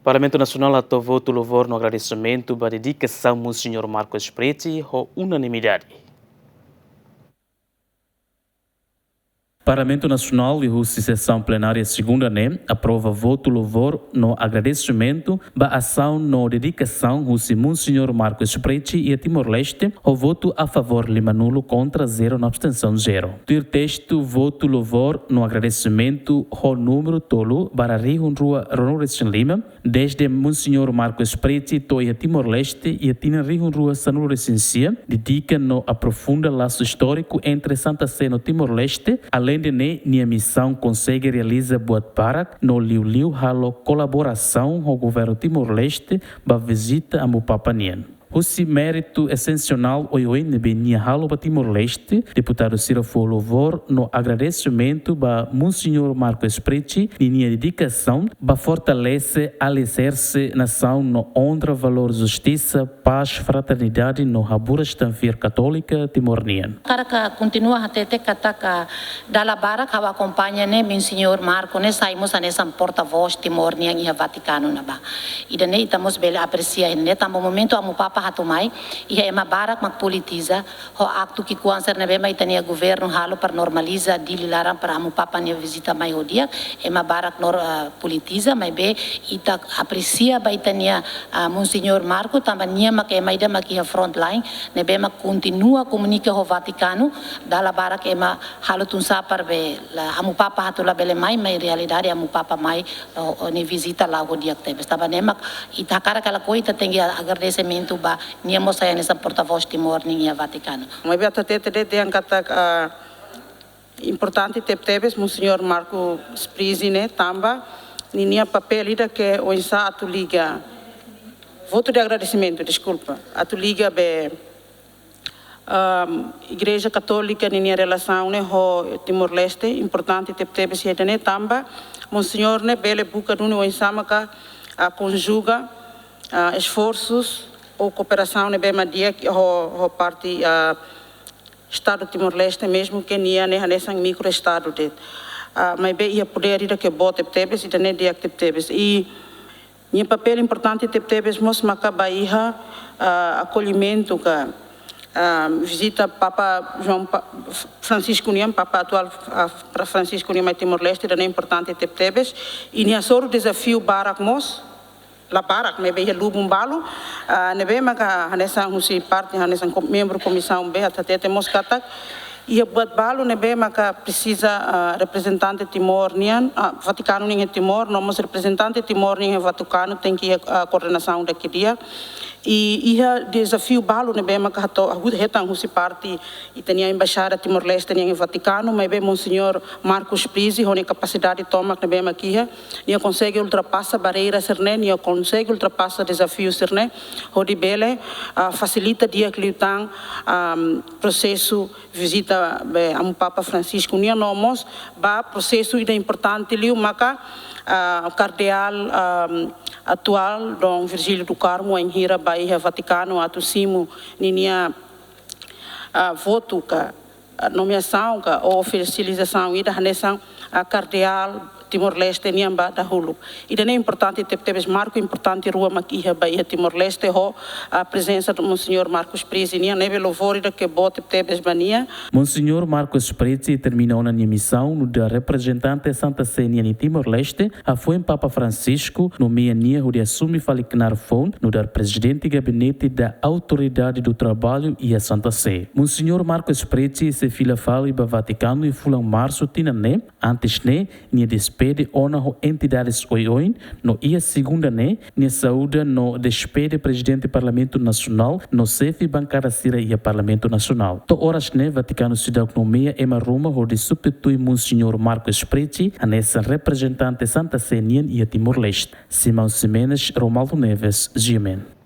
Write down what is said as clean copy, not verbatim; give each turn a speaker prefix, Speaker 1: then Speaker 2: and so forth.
Speaker 1: Parlamento Nacional aprovou o louvor no agradecimento para a dedicação do Sr. Marcos Preti com unanimidade. Parlamento Nacional e a sessão plenária segunda aprova voto louvor no agradecimento da ação no dedicação do Sr. Marcos Preti e a Timor-Leste, o voto a favor lima nulo contra 0 na abstenção 0. Ter texto voto louvor no agradecimento o número tolo para Rio Rua Ronores Lima, desde Sr. Marcos Preti e a Timor-Leste e a Tina Rio Rua Sanuro Recensia, dedica no aprofunda laço histórico entre Santa Sé e Timor-Leste, além de a missão consegue realizar boa para no Liu halo colaboração com o governo Timor-Leste para visita a Mupapa Nien. O mérito essencial hoje benia halo para Timor-Leste, deputado Ciro louvor no agradecimento para Sr. Marcos Preti e minha dedicação para fortalecer alicerce nação no honra, valor, justiça, paz, fraternidade no Habura Estanfir Católica Timor-Nian.
Speaker 2: Cara continua a ter que da bara que acompanha né meu senhor Marco né saímos a nessa porta-voz Timor-Nian e Vaticano na ba. E daí estamos bem apreciar né também momento a Mupapa hatumai e é uma bara que politiza o acto que quando na bem tenia governo halo para normalizar dililaram para a Mupapa ne visita mais o dia é uma bara que politiza mas bem e tá aprecia vai tenia Monsenhor Marco também que é mais aqui a frontline ne bem continua comunica o Vaticano da bara que é uma halo tunsa para ver a Mupapa hatula bele mais realidade a Mupapa mais ne visita lá o dia que teve estava nema e tá cara aquela coisa tem agradecimento nia mo saya nessa porta-voz Timor ninha Vaticano.
Speaker 3: Mas bem até tem angkata importante teve Monsenhor Marco Sprisi né tamba ninha papel ida que o insa atu liga voto de agradecimento desculpa atu liga be Igreja Católica ninha relação né ho Timor-Leste importante teve se né tamba Monsenhor né bele buca no insa maka conjuga esforços ou cooperação né bem madia o parte Estado Timor-Leste mesmo que nia né nessa microestado de mas bem ia poder ir que bote tebes e também dia que tebes e minha papel importante tebes mos macabaíha acolhimento que visita Papa João Francisco Niam Papa atual para Francisco Niam Timor-Leste também importante tebes e nia soro desafio barak mos la barak me be lubum balo ne be maka hanesa husi parte hanesa membro comissão be até temos katak e buat balo ne be maka precisa representante Timor-Nian Vaticano nem Timor nomos representante Timor-Nian Vaticano tem que a coordenação daqui dia e ia desafio balo ne be maka hato hetang husi parte e tinha embaixada Timor-Leste nem Vaticano mas be Monsenhor Marcos Prisi hone capacidade toma ne be makia ia consegue ultrapassa barreira serne ia consegue ultrapassa desafio serne hodi bele facilita dia que lutang processo visita a Papa Francisco nia nomos ba processo ida importante liu maka cardeal atual Dom Virgílio do Carmo em Hira Bahia Vaticano atu simo ninia voto ka nomeação ka ou oficialização ida nessa cardeal Timor-Leste niamba da hulu e daí é importante teve marco importante rua maquia Bahia Timor-Leste a presença do Monsenhor Marcos Presi nia neve louvor que bote teve bania
Speaker 1: Monsenhor Marcos Presi terminou na missão no da representante Santa Sé em Timor-Leste foi em Papa Francisco no meia nia onde assume falicnar fon no da presidente gabinete da autoridade do trabalho e a Santa Sé Monsenhor Marcos Presi se fila fali ba Vaticano e fulan março tinane antes ne nia despede ona ho entidades oioin no ia segunda ne nia saúde no despede presidente do Parlamento Nacional no chefe bancada sira e Parlamento Nacional to horas ne Vaticano cidade no meia ema Roma onde substitui Monsenhor Marcos Preti a nessa representante Santa Sé e Timor-Leste Simão Simenes Romaldo Neves Gimen